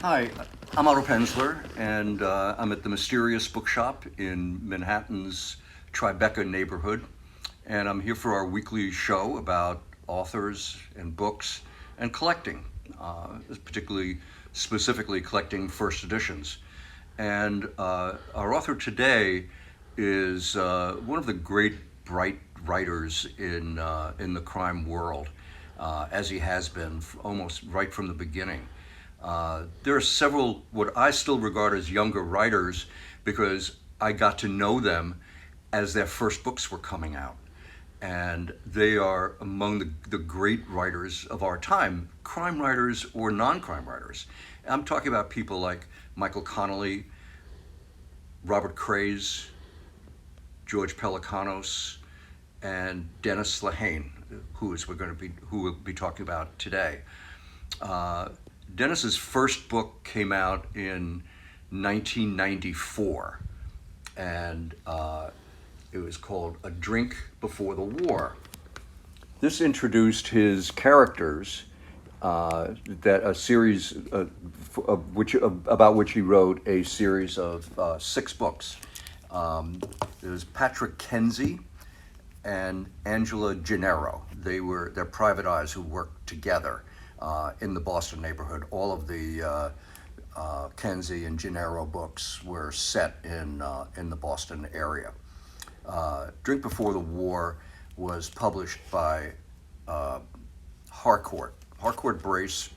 Hi, I'm Otto Penzler, and I'm at the Mysterious Bookshop in Manhattan's Tribeca neighborhood. And I'm here for our weekly show about authors and books and collecting, particularly specifically collecting first editions. And our author today is one of the great bright writers in the crime world, as he has been almost right from the beginning. There are several what I still regard as younger writers because I got to know them as their first books were coming out. And they are among the great writers of our time, crime writers or non-crime writers. I'm talking about people like Michael Connelly, Robert Craze, George Pelicanos, and Dennis Lehane, who we'll be talking about today. Uh, Dennis's first book came out in 1994, and it was called A Drink Before the War. This introduced his characters, that a series about which he wrote a series of 6 books. There was Patrick Kenzie and Angela Gennaro. They're private eyes who worked together in the Boston neighborhood. All of the Kenzie and Gennaro books were set in the Boston area. Drink Before the War was published by Harcourt. Harcourt Brace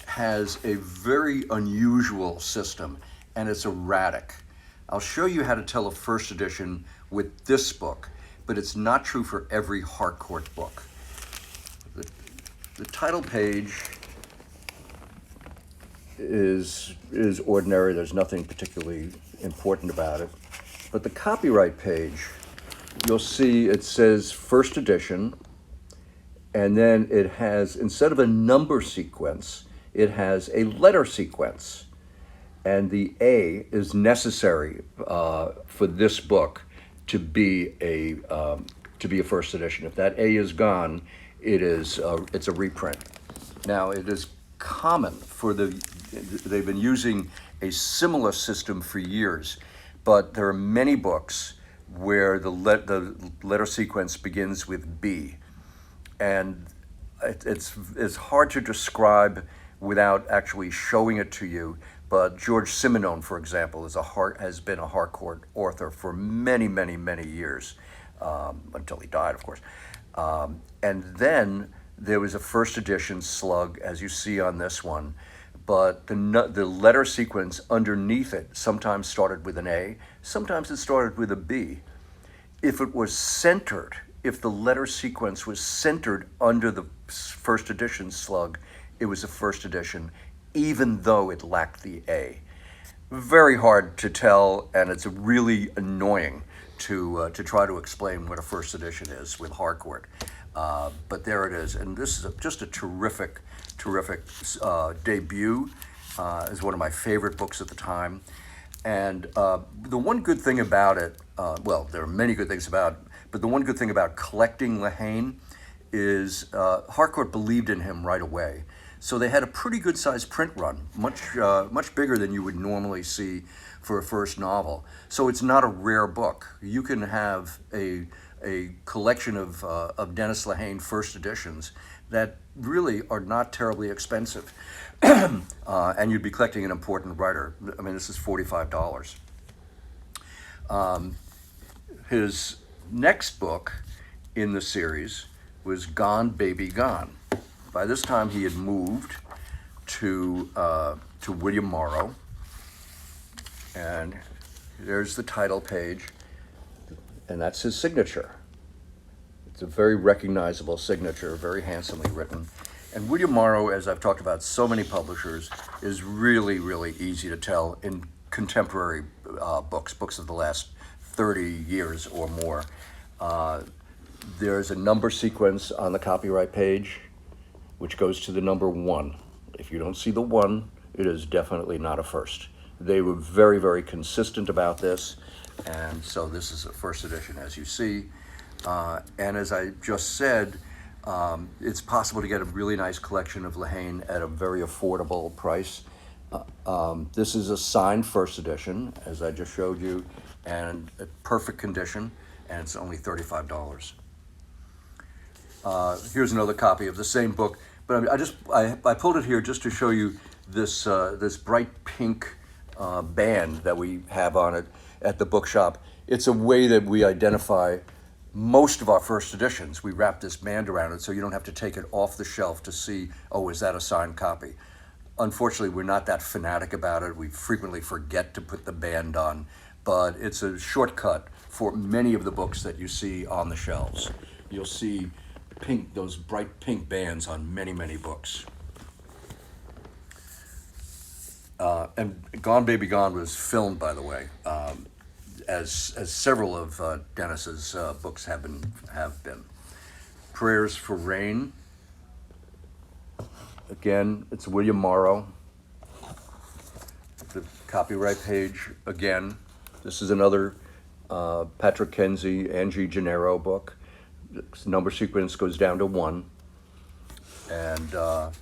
has a very unusual system, and it's erratic. I'll show you how to tell a first edition with this book, but it's not true for every Harcourt book. The title page is ordinary. There's nothing particularly important about it. But the copyright page, you'll see it says first edition, and then it has, instead of a number sequence, it has a letter sequence. And the A is necessary for this book to be a first edition. If that A is gone, it's a reprint. Now, it is common they've been using a similar system for years, but there are many books where the letter sequence begins with B, and it's hard to describe without actually showing it to you. But George Simenon, for example, has been a Harcourt author for many, many, many years, until he died, of course. And then there was a first edition slug, as you see on this one, but the letter sequence underneath it sometimes started with an A, sometimes it started with a B. If it was centered, if the letter sequence was centered under the first edition slug, it was a first edition, even though it lacked the A. Very hard to tell, and it's really annoying to try to explain what a first edition is with Harcourt. But there it is, and this is just a terrific debut. Is one of my favorite books at the time. And the one good thing about it, well, there are many good things about it, but the one good thing about collecting Lehane is Harcourt believed in him right away. So they had a pretty good sized print run, much bigger than you would normally see for a first novel. So it's not a rare book. You can have a collection of Dennis Lehane first editions that really are not terribly expensive. And you'd be collecting an important writer. I mean, this is $45. His next book in the series was Gone Baby Gone. By this time, he had moved to William Morrow, and there's the title page, and that's his signature. It's a very recognizable signature, very handsomely written. And William Morrow, as I've talked about so many publishers, is really, really easy to tell in contemporary books of the last 30 years or more. There's a number sequence on the copyright page, which goes to the number 1. If you don't see the 1, it is definitely not a first. They were very, very consistent about this, and so this is a first edition, as you see. And as I just said, It's possible to get a really nice collection of Lehane at a very affordable price. This is a signed first edition, as I just showed you, and a perfect condition, and it's only $35. Here's another copy of the same book, but I pulled it here just to show you this this bright pink band that we have on it at the bookshop. It's a way that we identify most of our first editions. We wrap this band around it so you don't have to take it off the shelf to see, oh, is that a signed copy? Unfortunately, we're not that fanatic about it. We frequently forget to put the band on, but it's a shortcut for many of the books that you see on the shelves. You'll see pink, those bright pink bands on many, many books. And Gone Baby Gone was filmed, by the way, as several of Dennis's books have been. Prayers for Rain. Again, it's William Morrow. The copyright page, again. This is another Patrick Kenzie, Angie Gennaro book. The number sequence goes down to 1. And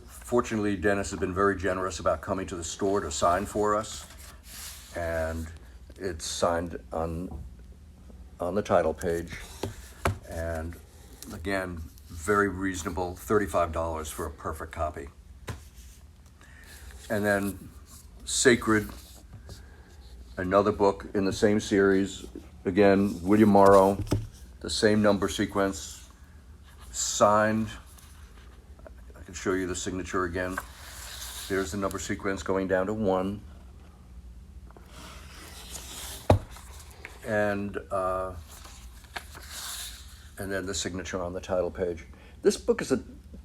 fortunately, Dennis has been very generous about coming to the store to sign for us. And it's signed on the title page. And again, very reasonable, $35 for a perfect copy. And then Sacred, another book in the same series. Again, William Morrow, the same number sequence, signed. I can show you the signature again. There's the number sequence going down to 1. And then the signature on the title page. This book is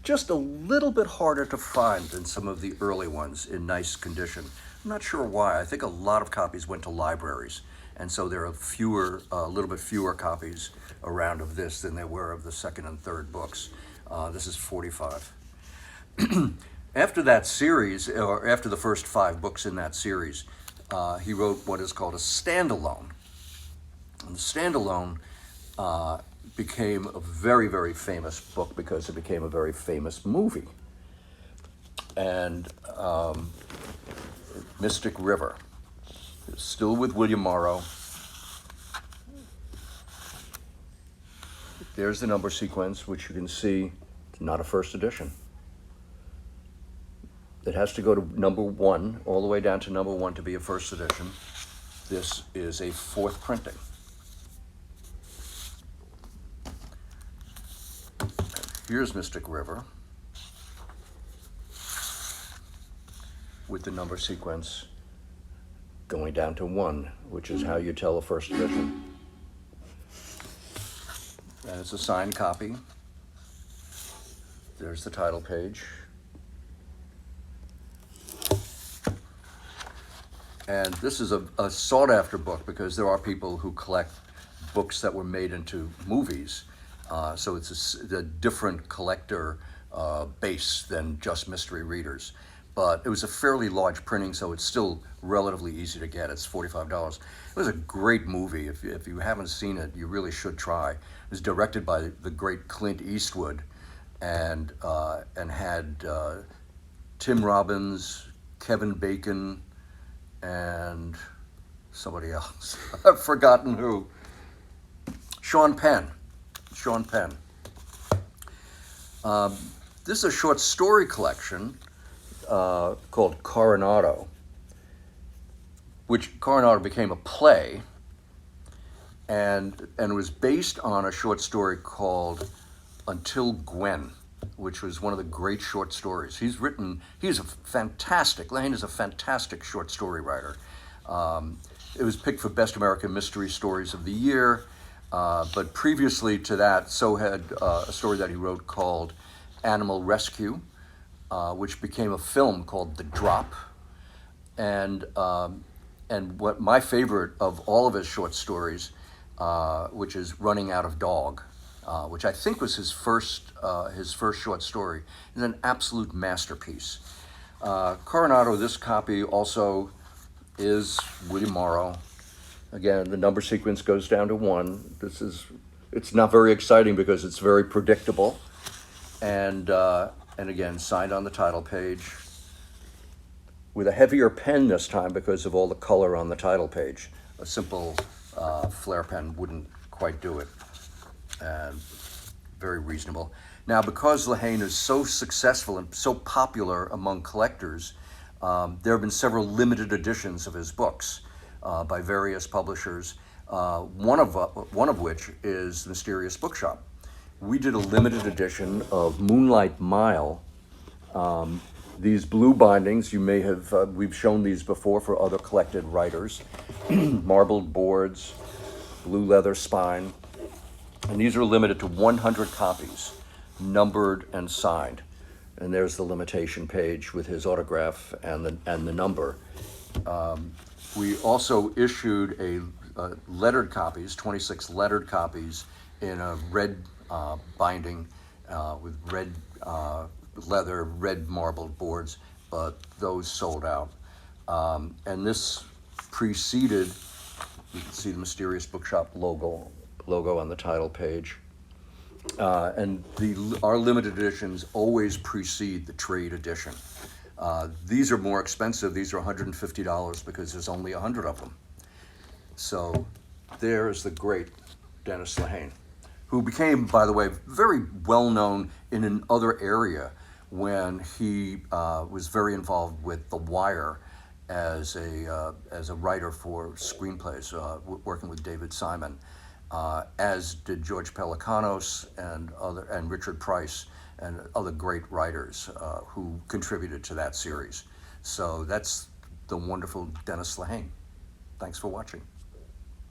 just a little bit harder to find than some of the early ones in nice condition. I'm not sure why. I think a lot of copies went to libraries, and so there are a little bit fewer copies around of this than there were of the second and third books. This is 45. After that series, or after the first 5 books in that series, he wrote what is called a standalone. And the standalone became a very, very famous book because it became a very famous movie. And Mystic River, still with William Morrow. There's the number sequence, which you can see, it's not a first edition. It has to go to number 1, all the way down to number 1 to be a first edition. This is a 4th printing. Here's Mystic River with the number sequence going down to 1, which is how you tell a first edition. And it's a signed copy. There's the title page. And this is a sought-after book because there are people who collect books that were made into movies. So it's a different collector base than just mystery readers. But it was a fairly large printing, so it's still relatively easy to get. It's $45. It was a great movie. If you haven't seen it, you really should try. It was directed by the great Clint Eastwood, and had Tim Robbins, Kevin Bacon, and somebody else. I've forgotten who. Sean Penn. This is a short story collection called Coronado, which Coronado became a play, and was based on a short story called Until Gwen, which was one of the great short stories. Lehane is a fantastic short story writer. It was picked for Best American Mystery Stories of the Year. But previously to that, so had a story that he wrote called Animal Rescue, which became a film called The Drop. And what my favorite of all of his short stories, which is Running Out of Dog, which I think was his first short story, is an absolute masterpiece. Coronado, this copy also is William Morrow. Again, the number sequence goes down to 1. This is It's not very exciting because it's very predictable. And again, signed on the title page with a heavier pen this time because of all the color on the title page. A simple flare pen wouldn't quite do it. Very reasonable. Now, because Lehane is so successful and so popular among collectors, there have been several limited editions of his books by various publishers, one of which is Mysterious Bookshop. We did a limited edition of Moonlight Mile. These blue bindings, you may have, we've shown these before for other collected writers. Marbled boards, blue leather spine. And these are limited to 100 copies, numbered and signed. And there's the limitation page with his autograph and the number. We also issued a lettered copies, 26 lettered copies in a red binding with red leather, red marbled boards, but those sold out. And this preceded, you can see the Mysterious Bookshop logo on the title page. And our limited editions always precede the trade edition. These are more expensive. These are $150 because there's only 100 of them. So there is the great Dennis Lehane, who became, by the way, very well known in another area when he was very involved with The Wire as a writer for screenplays, working with David Simon, as did George Pelecanos and Richard Price and other great writers who contributed to that series. So that's the wonderful Dennis Lehane. Thanks for watching.